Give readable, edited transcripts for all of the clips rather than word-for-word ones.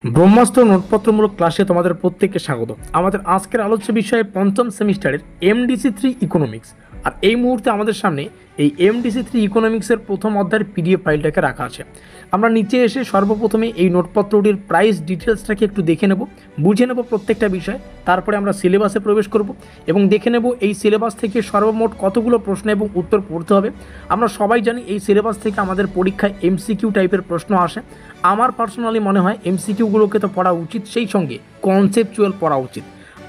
ব্রহ্মাস্ত্র নোটপত্রমূলক ক্লাসে তোমাদের প্রত্যেককে স্বাগত। আমাদের আজকের আলোচ্য বিষয়ে পঞ্চম সেমিস্টারের MDC3 ইকোনমিক্স। আর এই মুহূর্তে আমাদের সামনে এই MDC3 ইকোনমিক্সের প্রথম অধ্যায়ের PDF ফাইলটাকে রাখা আছে। আমরা নিচে এসে সর্বপ্রথমে এই নোটপত্রটির প্রাইস ডিটেলসটাকে একটু দেখে নেব, বুঝে নেব প্রত্যেকটা বিষয়। তারপরে আমরা সিলেবাসে প্রবেশ করব এবং দেখে নেব এই সিলেবাস থেকে সর্বমোট কতগুলো প্রশ্ন এবং উত্তর পড়তে হবে। আমরা সবাই জানি এই সিলেবাস থেকে আমাদের পরীক্ষায় MCQ টাইপের প্রশ্ন আসে। আমার পার্সোনালি মনে হয় MCQগুলোকে তো পড়া উচিত, সেই সঙ্গে কনসেপচুয়াল পড়া উচিত।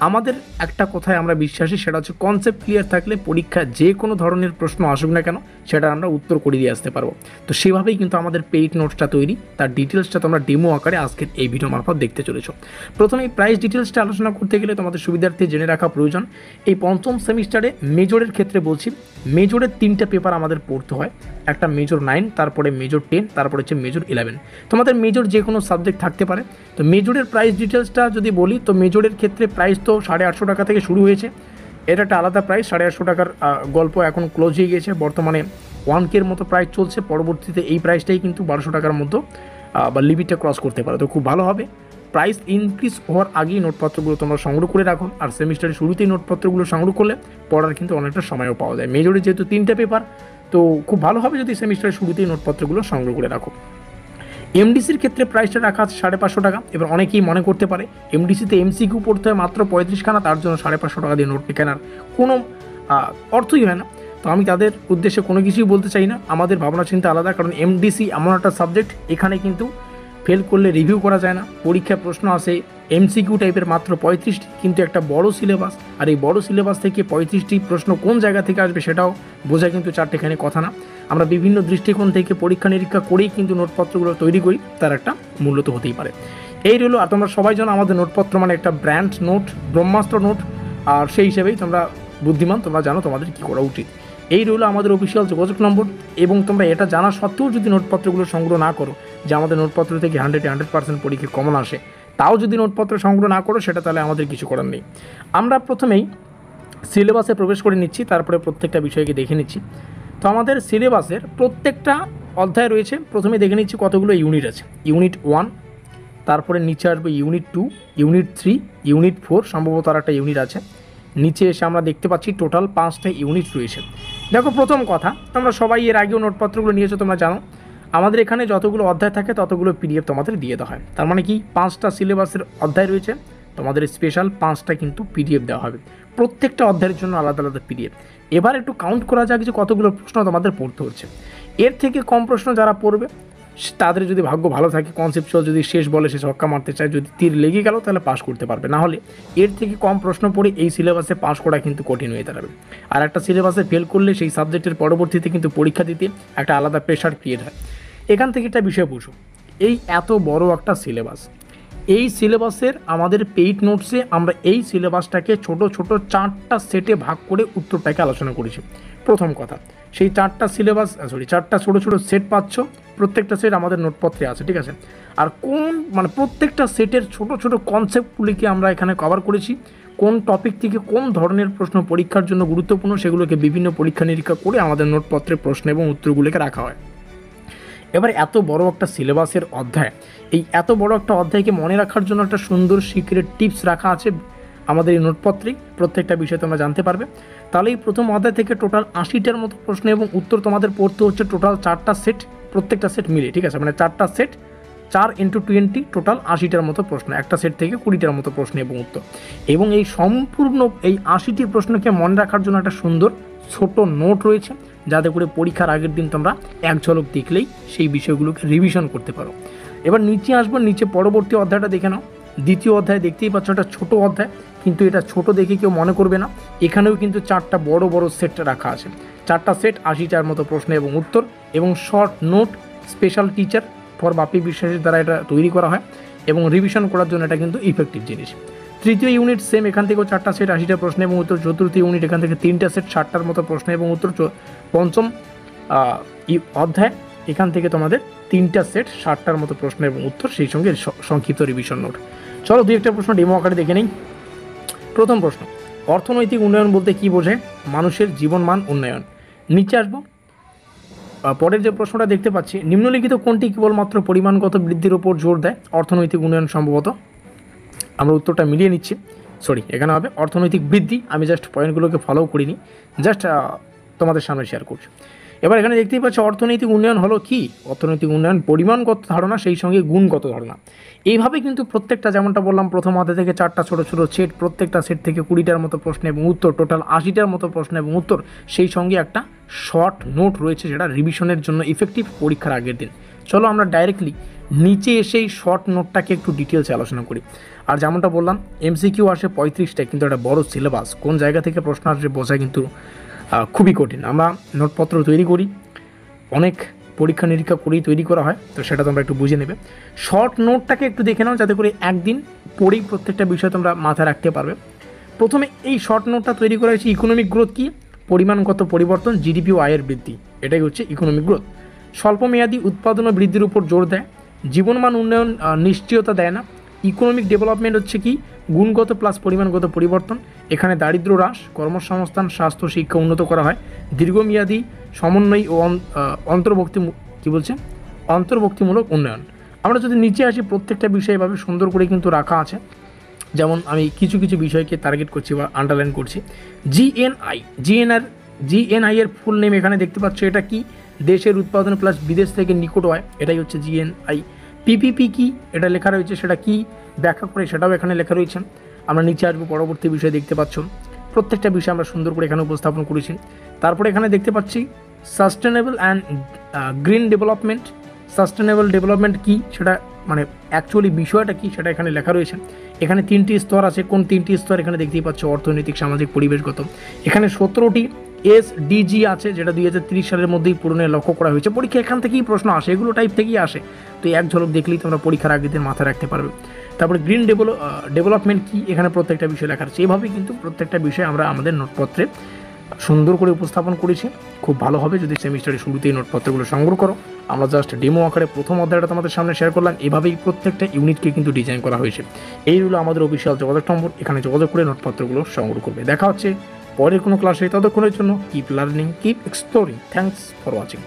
আমাদের একটা কথায় আমরা বিশ্বাসী, সেটা হচ্ছে কনসেপ্ট ক্লিয়ার থাকলে পরীক্ষায় যে কোনো ধরনের প্রশ্ন আসুক না কেন সেটা আমরা উত্তর করে দিয়ে আসতে পারবো। তো সেভাবেই কিন্তু আমাদের পেইড নোটসটা তৈরি, তার ডিটেলসটা তোমরা ডেমো আকারে আজকের এই ভিডিও মারফত দেখতে চলেছো। প্রথমে এই প্রাইস ডিটেলসটা আলোচনা করতে গেলে তোমাদের সুবিধার্থে জেনে রাখা প্রয়োজন, এই পঞ্চম সেমিস্টারে মেজরের ক্ষেত্রে বলছি, মেজরের 3টে পেপার আমাদের পড়তে হয়। একটা মেজর 9, তারপরে মেজর 10, তারপরে হচ্ছে মেজর 11। তোমাদের মেজর যে কোনো সাবজেক্ট থাকতে পারে। তো মেজরের প্রাইস ডিটেলসটা যদি বলি, তো মেজরের ক্ষেত্রে প্রাইস তো 850 টাকা থেকে শুরু হয়েছে। এটা একটা আলাদা প্রাইস। 850 টাকার গল্প এখন ক্লোজ হয়ে গিয়েছে। বর্তমানে 1K মতো প্রাইস চলছে। পরবর্তীতে এই প্রাইসটাই কিন্তু 1200 টাকার মতো বা লিমিটটা ক্রস করতে পারে। তো খুব ভালো হবে, প্রাইস ইনক্রিজ হওয়ার আগেই নোটপত্রগুলো তোমরা সংগ্রহ করে রাখো। আর সেমিস্টারের শুরুতেই নোটপত্রগুলো সংগ্রহ করলে পড়ার কিন্তু অনেকটা সময়ও পাওয়া যায়। মেজরে যেহেতু 3টে পেপার, তো খুব ভালো হবে যদি সেমিস্টারের শুরুতেই নোটপত্রগুলো সংগ্রহ করে রাখো। MDCর ক্ষেত্রে প্রাইসটা রাখা আছে 550 টাকা। এবার অনেকেই মনে করতে পারে MDCতে MCQ পড়তে হয় মাত্র 35খানা, তার জন্য 550 টাকা দিয়ে নোট কেনার কোনো অর্থই হয় না। তো আমি তাদের উদ্দেশ্যে কোনো কিছুই বলতে চাই না। আমাদের ভাবনা চিন্তা আলাদা, কারণ MDC এমন একটা সাবজেক্ট, এখানে কিন্তু ফেল করলে রিভিউ করা যায় না। পরীক্ষায় প্রশ্ন আসে MCQ টাইপের মাত্র 35টি, কিন্তু একটা বড় সিলেবাস। আর এই বড় সিলেবাস থেকে 35টি প্রশ্ন কোন জায়গা থেকে আসবে সেটাও বোঝা কিন্তু চারটেখানি কথা না। আমরা বিভিন্ন দৃষ্টিকোণ থেকে পরীক্ষা নিরীক্ষা করেই কিন্তু নোটপত্রগুলো তৈরি করি, তার একটা মূল্য তো হতেই পারে। এই রইল। আর তোমরা সবাই জানো আমাদের নোটপত্র মানে একটা ব্র্যান্ড নোট, ব্রহ্মাস্ত্র নোট। আর সেই হিসেবেই তোমরা বুদ্ধিমান, তোমরা জানো তোমাদের কী করা উচিত। এই রইল আমাদের অফিসিয়াল যোগাযোগ নম্বর। এবং তোমরা এটা জানা সত্ত্বেও যদি নোটপত্রগুলো সংগ্রহ না করো, যে আমাদের নোটপত্র থেকে 100% পরীক্ষা কমন আসে, তাও যদি নোটপত্র সংগ্রহ না করো, সেটা তাহলে আমাদের কিছু করার নেই। আমরা প্রথমেই সিলেবাসে প্রবেশ করে নিচ্ছি, তারপরে প্রত্যেকটা বিষয়কে দেখে নিচ্ছি। তো আমাদের সিলেবাসের প্রত্যেকটা অধ্যায় রয়েছে। প্রথমে দেখে নিচ্ছি কতগুলো ইউনিট আছে। ইউনিট 1, তারপরে নিচে আসবে ইউনিট 2, ইউনিট 3, ইউনিট 4, সম্ভবত আর একটা ইউনিট আছে। নিচে এসে আমরা দেখতে পাচ্ছি টোটাল 5টা ইউনিট রয়েছে। দেখো, প্রথম কথা, তোমরা সবাই এর আগেও নোটপত্রগুলো নিয়েছো, তোমরা জানো আমাদের এখানে যতগুলো অধ্যায় থাকে ততগুলো PDF তোমাদের দিয়ে দেওয়া হয়। তার মানে কি, 5টা সিলেবাসের অধ্যায় রয়েছে, তোমাদের স্পেশাল 5টা কিন্তু PDF দেওয়া হবে। প্রত্যেকটা অধ্যায়ের জন্য আলাদা আলাদা PDF। এবার একটু কাউন্ট করা যাক যে কতগুলো প্রশ্ন তোমাদের পড়তে হচ্ছে। এর থেকে কম প্রশ্ন যারা পড়বে, তাদের যদি ভাগ্য ভালো থাকে, কনসেপচুয়াল যদি শেষ বলে সে ছক্কা মারতে চায়, যদি তীর লেগে গেল তাহলে পাস করতে পারবে। না হলে এর থেকে কম প্রশ্ন পড়ে এই সিলেবাসে পাস করা কিন্তু কঠিন হয়ে দাঁড়াবে। আর একটা সিলেবাসে ফেল করলে সেই সাবজেক্টের পরবর্তীতে কিন্তু পরীক্ষা দিতে একটা আলাদা প্রেশার ক্রিয়েট হয়। এখান থেকে একটা বিষয় বুঝো, এই এত বড় একটা সিলেবাস, এই সিলেবাসের আমাদের পেইড নোটসে আমরা এই সিলেবাসটাকে ছোট ছোট 4টা সেটে ভাগ করে উত্তরটাকে আলোচনা করেছি। প্রথম কথা, সেই 4টা সিলেবাস, 4টা ছোটো ছোটো সেট পাচ্ছ, প্রত্যেকটা সেট আমাদের নোটপত্রে আছে, ঠিক আছে। আর প্রত্যেকটা সেটের ছোট ছোট কনসেপ্টগুলিকে আমরা এখানে কভার করেছি। কোন টপিক থেকে কোন ধরনের প্রশ্ন পরীক্ষার জন্য গুরুত্বপূর্ণ, সেগুলোকে বিভিন্ন পরীক্ষা নিরীক্ষা করে আমাদের নোটপত্রে প্রশ্ন এবং উত্তরগুলোকে রাখা হয়। এবার এত বড় একটা সিলেবাসের অধ্যায়, এই এত বড় একটা অধ্যায়কে মনে রাখার জন্য একটা সুন্দর সিক্রেট টিপস রাখা আছে আমাদের এই নোটপত্রেই। প্রত্যেকটা বিষয় তোমরা জানতে পারবে। তাহলে এই প্রথম অধ্যায় থেকে টোটাল 80টার মতো প্রশ্ন এবং উত্তর তোমাদের পড়তে হচ্ছে। টোটাল 4টা সেট, প্রত্যেকটা সেট মিলে, ঠিক আছে, মানে 4টা সেট, 4 × 20, টোটাল 80টার মতো প্রশ্ন। একটা সেট থেকে 20টার মতো প্রশ্ন এবং উত্তর। এবং এই সম্পূর্ণ এই 80টি প্রশ্নকে মনে রাখার জন্য একটা সুন্দর ছোট নোট রয়েছে, যাতে করে পরীক্ষার আগের দিন তোমরা এক ঝলক দেখলেই সেই বিষয়গুলোকে রিভিশন করতে পারো। এবার নিচে আসবো, নিচে পরবর্তী অধ্যায়টা দেখে নাও। দ্বিতীয় অধ্যায় দেখতেই পাচ্ছ, একটা ছোট অধ্যায়, কিন্তু এটা ছোট দেখে কেউ মনে করবে না। এখানেও কিন্তু 4টা বড় বড় সেট রাখা আছে। 4টা সেট, 80টার মতো প্রশ্ন এবং উত্তর, এবং short note special teacher for Bapi বিশ্বাসের দ্বারা এটা তৈরি করা হয়। এবং রিভিশন করার জন্য এটা কিন্তু ইফেক্টিভ জিনিস। তৃতীয় ইউনিট সেম, এখান থেকেও 4টা সেট, 80টা প্রশ্ন এবং উত্তর। চতুর্থ ইউনিট, এখান থেকে 3টা সেট, 60টার মতো প্রশ্ন এবং উত্তর। পঞ্চম অধ্যায়, এখান থেকে তোমাদের 3টা সেট, 60টার মতো প্রশ্ন এবং উত্তর, সেই সঙ্গে সংক্ষিপ্ত রিভিশন নোট। চলো 2-একটা প্রশ্ন ডেমো আকারে দেখে নিই। প্রথম প্রশ্ন, অর্থনৈতিক উন্নয়ন বলতে কী বোঝায়? মানুষের জীবনমান উন্নয়ন। নিচে আসবো, পরের যে প্রশ্নটা দেখতে পাচ্ছি, নিম্নলিখিত কোনটি কেবলমাত্র পরিমাণগত বৃদ্ধির উপর জোর দেয়? অর্থনৈতিক উন্নয়ন সম্ভবত। আমরা উত্তরটা মিলিয়ে নিচ্ছি। এখানে হবে অর্থনৈতিক বৃদ্ধি। আমি জাস্ট পয়েন্টগুলোকে ফলো করিনি, জাস্ট তোমাদের সামনে শেয়ার করছি। এবার এখানে দেখতেই পাচ্ছ অর্থনৈতিক উন্নয়ন হলো কি? অর্থনৈতিক উন্নয়ন পরিমাণগত ধারণা, সেই সঙ্গে গুণগত ধারণা। এইভাবে কিন্তু প্রত্যেকটা, যেমনটা বললাম, প্রথম অধ্যায় থেকে 4টা ছোটো ছোটো সেট, প্রত্যেকটা সেট থেকে 20টার মতো প্রশ্ন এবং উত্তর, টোটাল 80টার মতো প্রশ্ন এবং উত্তর, সেই সঙ্গে একটা শর্ট নোট রয়েছে যেটা রিভিশনের জন্য ইফেক্টিভ পরীক্ষার আগের দিন। চলো আমরা ডাইরেক্টলি নিচে এসেই শর্ট নোটটাকে একটু ডিটেলসে আলোচনা করি। আর যেমনটা বললাম, এমসিকিউ আসে 35টা, কিন্তু একটা বড় সিলেবাস, কোন জায়গা থেকে প্রশ্ন আসবে বোঝা কিন্তু খুবই কঠিন। আমরা নোটপত্র তৈরি করি, অনেক পরীক্ষা নিরীক্ষা করেই তৈরি করা হয়, তো সেটা তোমরা একটু বুঝে নেবে। শর্ট নোটটাকে একটু দেখে নাও, যাতে করে একদিন পড়েই প্রত্যেকটা বিষয় তোমরা মাথায় রাখতে পারবে। প্রথমে এই শর্ট নোটটা তৈরি করা হয়েছে ইকোনমিক গ্রোথ কি? পরিমাণগত পরিবর্তন, জিডিপি ও আয়ের বৃদ্ধি, এটাই হচ্ছে ইকোনমিক গ্রোথ। স্বল্পমেয়াদী উৎপাদন ও বৃদ্ধির উপর জোর দেয়। জীবনমান উন্নয়ন নিশ্চয়তা দেয় না। ইকোনমিক ডেভেলপমেন্ট হচ্ছে কি? গুণগত প্লাস পরিমাণগত পরিবর্তন। এখানে দারিদ্র্য হ্রাস, কর্মসংস্থান, স্বাস্থ্য, শিক্ষা উন্নত করা হয়। দীর্ঘমেয়াদী সমন্বয় ও অন্তর্ভুক্তিমূলক উন্নয়ন। আমরা যদি নিচে আসি, প্রত্যেকটা বিষয় এভাবে সুন্দর করে কিন্তু রাখা আছে। যেমন আমি কিছু কিছু বিষয়কে টার্গেট করছি বা আন্ডারলাইন করছি। জিএনআই এর ফুল নেম এখানে দেখতে পাচ্ছ, এটা কি? দেশের উৎপাদন প্লাস বিদেশ থেকে নিকট হয়, এটাই হচ্ছে জিএনআই। পিপিপি কি? এটা লেখা রয়েছে, সেটা কি ব্যাখ্যা করে সেটাও এখানে লেখা রয়েছে। আমরা নিচে আসবো, পরবর্তী বিষয় দেখতে পাচ্ছ, প্রত্যেকটা বিষয় আমরা সুন্দর করে এখানে উপস্থাপন করেছি। তারপরে এখানে দেখতে পাচ্ছি sustainable and green development. Sustainable development কি, সেটা মানে অ্যাকচুয়ালি বিষয়টা কি, সেটা এখানে লেখা রয়েছে। এখানে 3টি স্তর আছে। কোন 3টি স্তর? এখানে দেখতেই পাচ্ছ, অর্থনৈতিক, সামাজিক, পরিবেশগত। এখানে 17টি এসডিজি আছে, যেটা 2030 সালের মধ্যেই পূরণের লক্ষ্য করা হয়েছে। পরীক্ষা এখান থেকেই প্রশ্ন আসে, এগুলো টাইপ থেকেই আসে, তো এক ঝলক দেখলেই তোমরা পরীক্ষার আগের দিন মাথায় রাখতে পারবে। তারপরে গ্রিন ডেভেলপমেন্ট কি, এখানে প্রত্যেকটা বিষয় লেখা আছে। এইভাবেই কিন্তু প্রত্যেকটা বিষয় আমরা আমাদের নোটপত্রে সুন্দর করে উপস্থাপন করেছি। খুব ভালো হবে যদি সেমিস্টারের শুরুতেই নোটপত্রগুলো সংগ্রহ করো। আমরা জাস্ট ডেমো আকারে প্রথম অধ্যায়টা তোমাদের সামনে শেয়ার করলাম। এভাবেই প্রত্যেকটা ইউনিটকে কিন্তু ডিজাইন করা হয়েছে। এই হলো আমাদের অফিসিয়াল যোগাযোগ নম্বর, এখানে যোগাযোগ করে নোটপত্রগুলো সংগ্রহ করবে। দেখা হচ্ছে পরের কোনো ক্লাসে, ততক্ষণের জন্য keep learning, keep exploring. Thanks for watching.